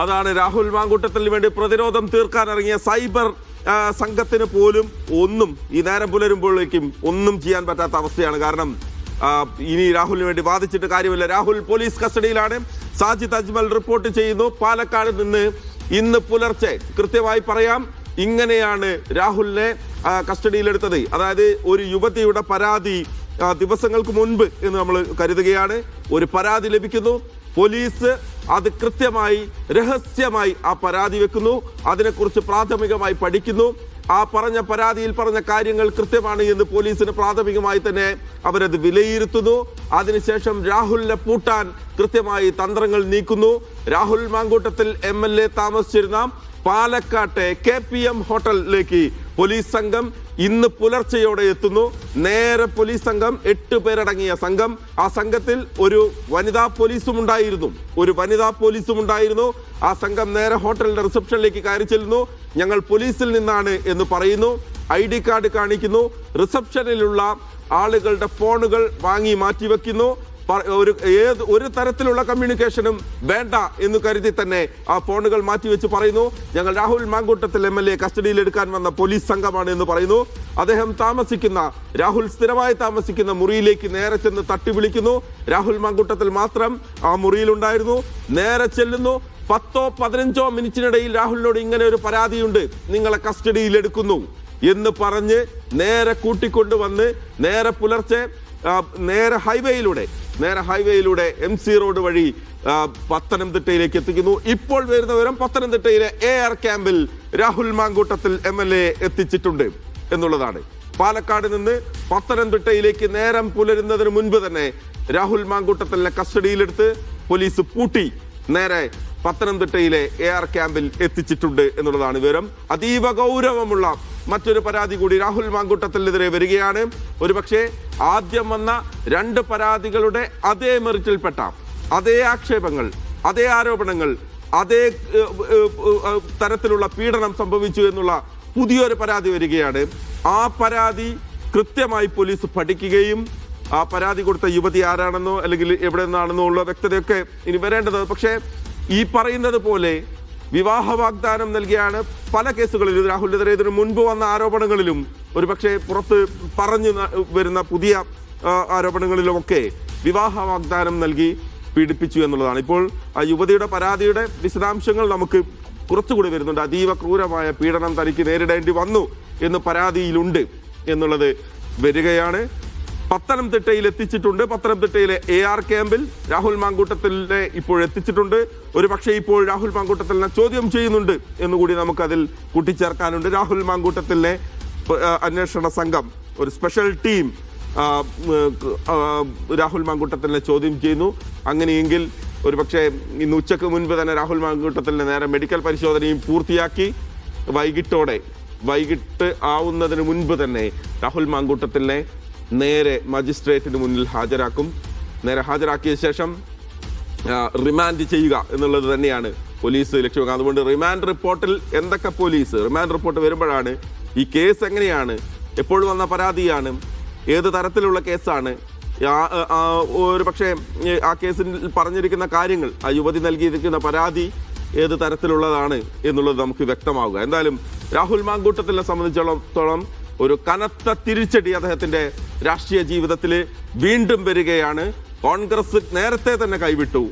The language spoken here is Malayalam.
അതാണ് രാഹുൽ മാങ്കൂട്ടത്തിന് വേണ്ടി പ്രതിരോധം തീർക്കാൻ ഇറങ്ങിയ സൈബർ സംഘത്തിന് പോലും ഒന്നും ഈ നേരം പുലരുമ്പോഴേക്കും ഒന്നും ചെയ്യാൻ പറ്റാത്ത അവസ്ഥയാണ്. കാരണം ഇനി രാഹുലിന് വേണ്ടി വാദിച്ചിട്ട് കാര്യമില്ല. രാഹുൽ പോലീസ് കസ്റ്റഡിയിലാണ്. സാജിദ് അജ്മൽ റിപ്പോർട്ട് ചെയ്യുന്നു. പാലക്കാട് നിന്ന് ഇന്ന് പുലർച്ചെ കൃത്യമായി പറയാം, ഇങ്ങനെയാണ് രാഹുലിനെ കസ്റ്റഡിയിലെടുത്തത്. അതായത് ഒരു യുവതിയുടെ പരാതി ദിവസങ്ങൾക്ക് മുൻപ് എന്ന് നമ്മൾ കരുതുകയാണ്. ഒരു പരാതി ലഭിക്കുന്നു, പോലീസ് അത് കൃത്യമായി രഹസ്യമായി ആ പരാതി വെക്കുന്നു, അതിനെക്കുറിച്ച് പ്രാഥമികമായി പഠിക്കുന്നു. ആ പറഞ്ഞ പരാതിയിൽ പറഞ്ഞ കാര്യങ്ങൾ കൃത്യമാണ് എന്ന് പോലീസിന് പ്രാഥമികമായി തന്നെ അവരത് വിലയിരുത്തുന്നു. അതിനുശേഷം രാഹുലിനെ പൂട്ടാൻ കൃത്യമായി തന്ത്രങ്ങൾ നീക്കുന്നു. രാഹുൽ മാങ്കൂട്ടത്തിൽ MLA താമസിച്ചിരുന്ന പാലക്കാട്ടെ KPM ഹോട്ടലിലേക്ക് പോലീസ് സംഘം ഇന്ന് പുലർച്ചെയോടെ എത്തുന്നു. നേരെ പോലീസ് സംഘം 8 പേരടങ്ങിയ സംഘം. ആ സംഘത്തിൽ ഒരു വനിതാ പോലീസും ഉണ്ടായിരുന്നു. ആ സംഘം നേരെ ഹോട്ടലിന്റെ റിസപ്ഷനിലേക്ക് കയറി ചെല്ലുന്നു. ഞങ്ങൾ പോലീസിൽ നിന്നാണ് എന്ന് പറയുന്നു. ID കാർഡ് കാണിക്കുന്നു. റിസപ്ഷനിലുള്ള ആളുകളുടെ ഫോണുകൾ വാങ്ങി മാറ്റിവെക്കുന്നു. ഒരു തരത്തിലുള്ള കമ്മ്യൂണിക്കേഷനും വേണ്ട എന്ന് കരുതി തന്നെ ആ ഫോണുകൾ മാറ്റിവെച്ച് പറയുന്നു, ഞങ്ങൾ രാഹുൽ മാങ്കൂട്ടത്തിൽ MLA കസ്റ്റഡിയിലെടുക്കാൻ വന്ന പോലീസ് സംഘമാണ് എന്ന് പറയുന്നു. അദ്ദേഹം രാഹുൽ സ്ഥിരമായി താമസിക്കുന്ന മുറിയിലേക്ക് നേരെ ചെന്ന് തട്ടി വിളിക്കുന്നു. രാഹുൽ മാങ്കൂട്ടത്തിൽ മാത്രം ആ മുറിയിലുണ്ടായിരുന്നു. നേരെ ചെല്ലുന്നു. 10-15 മിനിറ്റിനിടയിൽ രാഹുലിനോട് ഇങ്ങനെ ഒരു പരാതിയുണ്ട്, നിങ്ങളെ കസ്റ്റഡിയിലെടുക്കുന്നു എന്ന് പറഞ്ഞ് നേരെ കൂട്ടിക്കൊണ്ടുവന്ന് നേരെ പുലർച്ചെ നേരെ ഹൈവേയിലൂടെ MC റോഡ് വഴി പത്തനംതിട്ടയിലേക്ക് എത്തിക്കുന്നു. ഇപ്പോൾ വരുന്ന വിവരം പത്തനംതിട്ടയിലെ AR ക്യാമ്പിൽ രാഹുൽ മാങ്കൂട്ടത്തിൽ MLA എത്തിച്ചിട്ടുണ്ട് എന്നുള്ളതാണ്. പാലക്കാട് നിന്ന് പത്തനംതിട്ടയിലേക്ക് നേരം പുലരുന്നതിന് മുൻപ് തന്നെ രാഹുൽ മാങ്കൂട്ടത്തിനെ കസ്റ്റഡിയിലെടുത്ത് പോലീസ് പൂട്ടി നേരെ പത്തനംതിട്ടയിലെ AR ക്യാമ്പിൽ എത്തിച്ചിട്ടുണ്ട് എന്നുള്ളതാണ് വിവരം. അതീവ ഗൗരവമുള്ള മറ്റൊരു പരാതി കൂടി രാഹുൽ മാങ്കൂട്ടത്തിനെതിരെ വരികയാണ്. ഒരുപക്ഷെ ആദ്യം വന്ന 2 പരാതികളുടെ അതേ മെറിറ്റിൽപ്പെട്ട അതേ ആക്ഷേപങ്ങൾ, അതേ ആരോപണങ്ങൾ, അതേ തരത്തിലുള്ള പീഡനം സംഭവിച്ചു എന്നുള്ള പുതിയൊരു പരാതി വരികയാണ്. ആ പരാതി കൃത്യമായി പോലീസ് പഠിക്കുകയും ആ പരാതി കൊടുത്ത യുവതി ആരാണെന്നോ അല്ലെങ്കിൽ എവിടെ നിന്നാണെന്നോ ഉള്ള വ്യക്തതയൊക്കെ ഇനി വരേണ്ടത്. പക്ഷേ ഈ പറയുന്നത് പോലെ വിവാഹ വാഗ്ദാനം നൽകിയാണ് പല കേസുകളിലും രാഹുലിനെതിരെ ഇതിനു മുൻപ് വന്ന ആരോപണങ്ങളിലും ഒരുപക്ഷെ പുറത്ത് പറഞ്ഞു വരുന്ന പുതിയ ആരോപണങ്ങളിലുമൊക്കെ വിവാഹ വാഗ്ദാനം നൽകി പീഡിപ്പിച്ചു എന്നുള്ളതാണ്. ഇപ്പോൾ ആ യുവതിയുടെ പരാതിയുടെ വിശദാംശങ്ങൾ നമുക്ക് കുറച്ചുകൂടി വരുന്നുണ്ട്. അതീവ ക്രൂരമായ പീഡനം തനിക്ക് നേരിടേണ്ടി വന്നു എന്ന് പരാതിയിലുണ്ട് എന്നുള്ളത് വരികയാണ്. പത്തനംതിട്ടയിൽ എത്തിച്ചിട്ടുണ്ട്. പത്തനംതിട്ടയിലെ AR ക്യാമ്പിൽ രാഹുൽ മാങ്കൂട്ടത്തിലെ ഇപ്പോൾ എത്തിച്ചിട്ടുണ്ട്. ഒരു പക്ഷേ ഇപ്പോൾ രാഹുൽ മാങ്കൂട്ടത്തിനെ ചോദ്യം ചെയ്യുന്നുണ്ട് എന്നുകൂടി നമുക്കതിൽ കൂട്ടിച്ചേർക്കാനുണ്ട്. രാഹുൽ മാങ്കൂട്ടത്തിലെ അന്വേഷണ സംഘം, ഒരു സ്പെഷ്യൽ ടീം രാഹുൽ മാങ്കൂട്ടത്തിനെ ചോദ്യം ചെയ്യുന്നു. അങ്ങനെയെങ്കിൽ ഒരുപക്ഷെ ഇന്ന് ഉച്ചക്ക് മുൻപ് തന്നെ രാഹുൽ മാങ്കൂട്ടത്തിനെ നേരെ മെഡിക്കൽ പരിശോധനയും പൂർത്തിയാക്കി വൈകിട്ട് ആവുന്നതിന് മുൻപ് തന്നെ രാഹുൽ മാങ്കൂട്ടത്തിനെ നേരെ മജിസ്ട്രേറ്റിന് മുന്നിൽ ഹാജരാക്കും. നേരെ ഹാജരാക്കിയ ശേഷം റിമാൻഡ് ചെയ്യുക എന്നുള്ളത് തന്നെയാണ് പോലീസ് ലക്ഷ്യം. അതുകൊണ്ട് റിമാൻഡ് റിപ്പോർട്ടിൽ എന്തൊക്കെ റിമാൻഡ് റിപ്പോർട്ട് വരുമ്പോഴാണ് ഈ കേസ് എങ്ങനെയാണ്, എപ്പോഴും വന്ന പരാതിയാണ്, ഏത് തരത്തിലുള്ള കേസാണ്, ഒരു പക്ഷേ ആ കേസിൽ പറഞ്ഞിരിക്കുന്ന കാര്യങ്ങൾ, ആ യുവതി നൽകിയിരിക്കുന്ന പരാതി ഏത് തരത്തിലുള്ളതാണ് എന്നുള്ളത് നമുക്ക് വ്യക്തമാവുക. എന്തായാലും രാഹുൽ മാങ്കൂട്ടത്തിനെ സംബന്ധിച്ചിടത്തോളം ഒരു കനത്ത തിരിച്ചടി അദ്ദേഹത്തിന്റെ രാഷ്ട്രീയ ജീവിതത്തിൽ വീണ്ടും വരികയാണ്. കോൺഗ്രസ് നേരത്തെ തന്നെ കൈവിട്ടു.